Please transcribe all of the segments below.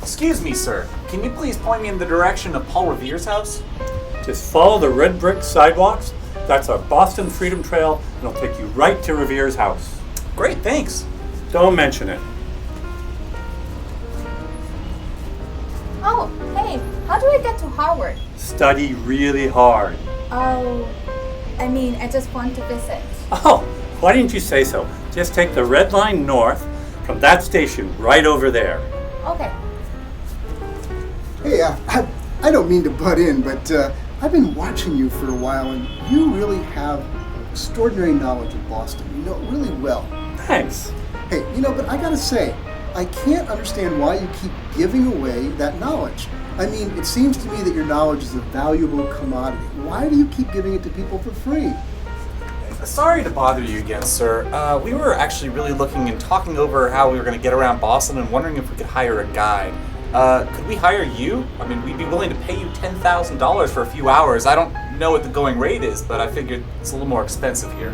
Excuse me, sir. Can you please point me in the direction of Paul Revere's house? Just follow the red brick sidewalks. That's our Boston Freedom Trail, and it'll take you right to Revere's house. Great, thanks. Don't mention it. Oh, hey, how do I get to Harvard? Study really hard. Oh, I just want to visit. Oh, why didn't you say so? Just take the red line north from that station right over there. Okay. Hey, I don't mean to butt in, but I've been watching you for a while, and you really have extraordinary knowledge of Boston. You know it really well. Thanks. Hey, but I gotta say, I can't understand why you keep giving away that knowledge. It seems to me that your knowledge is a valuable commodity. Why do you keep giving it to people for free? Sorry to bother you again, sir. We were actually really looking and talking over how we were going to get around Boston and wondering if we could hire a guide. Could we hire you? We'd be willing to pay you $10,000 for a few hours. I don't know what the going rate is, but I figured it's a little more expensive here.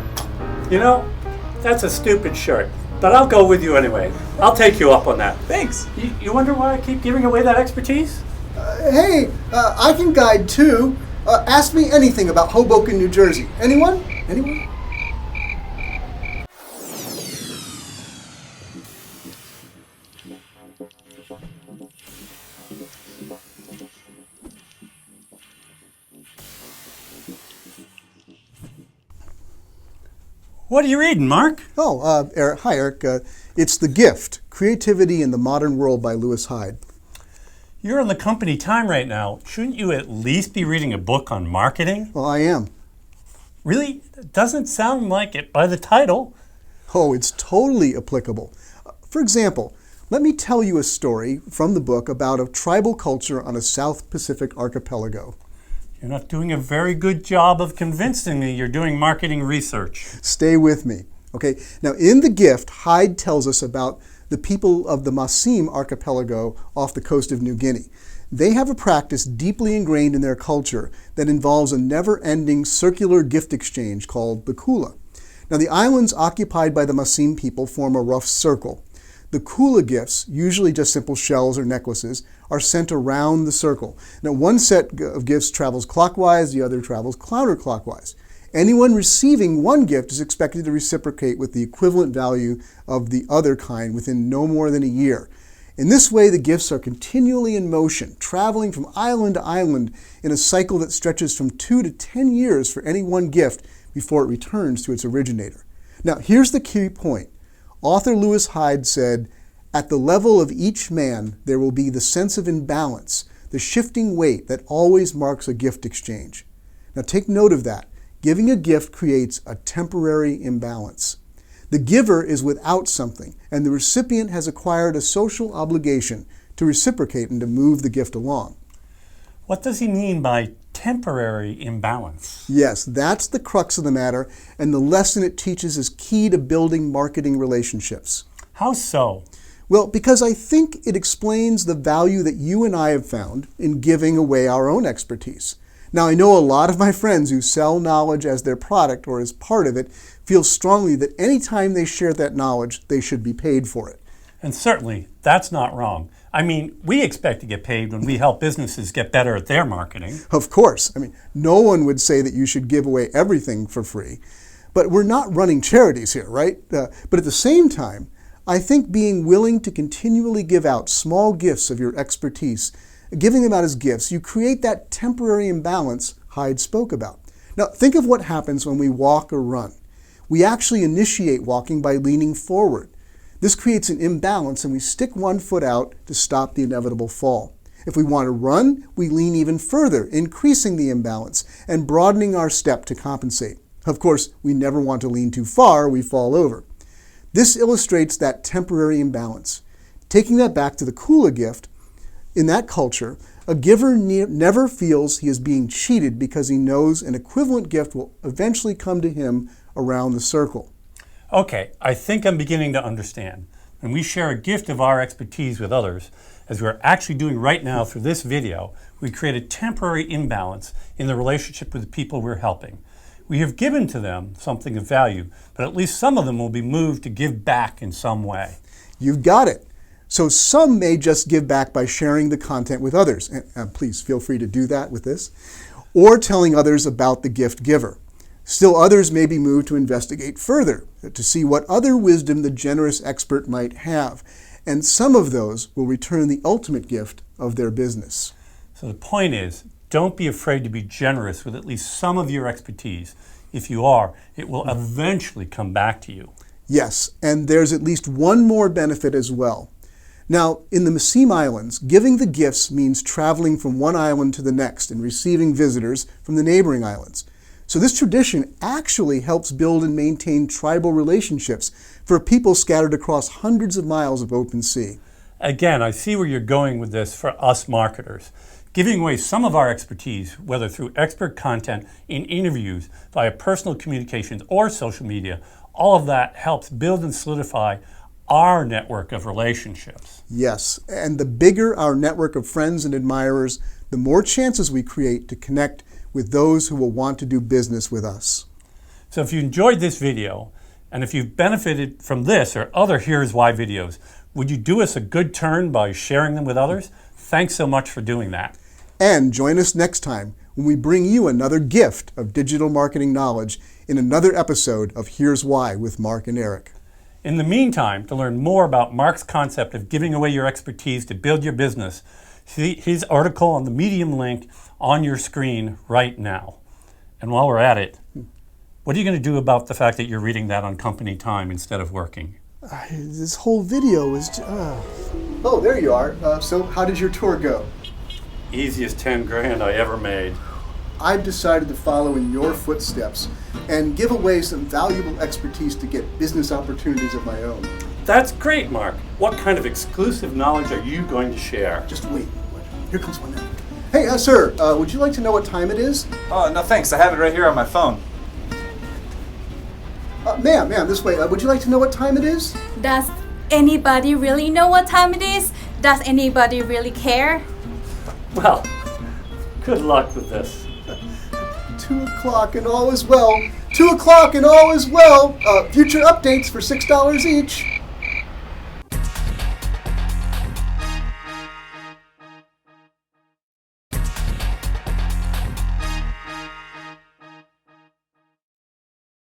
That's a stupid shirt, but I'll go with you anyway. I'll take you up on that. Thanks. You wonder why I keep giving away that expertise? Hey, I can guide too. Ask me anything about Hoboken, New Jersey. Anyone? Anyone? What are you reading, Mark? Oh, Eric, hi, Eric. It's The Gift, Creativity in the Modern World by Lewis Hyde. You're on the company time right now. Shouldn't you at least be reading a book on marketing? Well, I am. Really? It doesn't sound like it by the title. Oh, it's totally applicable. For example, let me tell you a story from the book about a tribal culture on a South Pacific archipelago. You're not doing a very good job of convincing me you're doing marketing research. Stay with me. Okay. Now, in The Gift, Hyde tells us about the people of the Masim archipelago off the coast of New Guinea. They have a practice deeply ingrained in their culture that involves a never-ending circular gift exchange called the kula. Now, the islands occupied by the Masim people form a rough circle. The kula gifts, usually just simple shells or necklaces, are sent around the circle. Now, one set of gifts travels clockwise, the other travels counterclockwise. Anyone receiving one gift is expected to reciprocate with the equivalent value of the other kind within no more than a year. In this way, the gifts are continually in motion, traveling from island to island in a cycle that stretches from 2 to 10 years for any one gift before it returns to its originator. Now, here's the key point. Author Lewis Hyde said, "At the level of each man, there will be the sense of imbalance, the shifting weight that always marks a gift exchange." Now, take note of that. Giving a gift creates a temporary imbalance. The giver is without something, and the recipient has acquired a social obligation to reciprocate and to move the gift along. What does he mean by temporary imbalance? Yes, that's the crux of the matter, and the lesson it teaches is key to building marketing relationships. How so? Well, because I think it explains the value that you and I have found in giving away our own expertise. Now, I know a lot of my friends who sell knowledge as their product or as part of it feel strongly that any time they share that knowledge, they should be paid for it. And certainly, that's not wrong. We expect to get paid when we help businesses get better at their marketing. Of course. No one would say that you should give away everything for free. But we're not running charities here, right? But at the same time, I think being willing to continually give out small gifts of your expertise, giving them out as gifts, you create that temporary imbalance Hyde spoke about. Now, think of what happens when we walk or run. We actually initiate walking by leaning forward. This creates an imbalance, and we stick one foot out to stop the inevitable fall. If we want to run, we lean even further, increasing the imbalance and broadening our step to compensate. Of course, we never want to lean too far, we fall over. This illustrates that temporary imbalance. Taking that back to the kula gift, in that culture, a giver never feels he is being cheated because he knows an equivalent gift will eventually come to him around the circle. Okay, I think I'm beginning to understand. When we share a gift of our expertise with others, as we're actually doing right now through this video, we create a temporary imbalance in the relationship with the people we're helping. We have given to them something of value, but at least some of them will be moved to give back in some way. You've got it. So some may just give back by sharing the content with others, and please feel free to do that with this, or telling others about the gift giver. Still others may be moved to investigate further, to see what other wisdom the generous expert might have, and some of those will return the ultimate gift of their business. So the point is, don't be afraid to be generous with at least some of your expertise. If you are, it will eventually come back to you. Yes, and there's at least one more benefit as well. Now, in the Massim Islands, giving the gifts means traveling from one island to the next and receiving visitors from the neighboring islands. So this tradition actually helps build and maintain tribal relationships for people scattered across hundreds of miles of open sea. Again, I see where you're going with this for us marketers. Giving away some of our expertise, whether through expert content, in interviews, via personal communications, or social media, all of that helps build and solidify our network of relationships. Yes, and the bigger our network of friends and admirers, the more chances we create to connect with those who will want to do business with us. So if you enjoyed this video, and if you've benefited from this or other Here's Why videos, would you do us a good turn by sharing them with others? Thanks so much for doing that. And join us next time when we bring you another gift of digital marketing knowledge in another episode of Here's Why with Mark and Eric. In the meantime, to learn more about Mark's concept of giving away your expertise to build your business, see his article on the Medium link on your screen right now. And while we're at it, what are you going to do about the fact that you're reading that on company time instead of working? This whole video is... Oh, there you are. So how did your tour go? Easiest 10 grand I ever made. I've decided to follow in your footsteps and give away some valuable expertise to get business opportunities of my own. That's great, Mark. What kind of exclusive knowledge are you going to share? Just wait. Here comes one now. Hey, sir, would you like to know what time it is? Oh, no thanks. I have it right here on my phone. Ma'am, this way. Would you like to know what time it is? Does anybody really know what time it is? Does anybody really care? Well, good luck with this. 2 o'clock and all is well. 2 o'clock and all is well. Future updates for $6 each.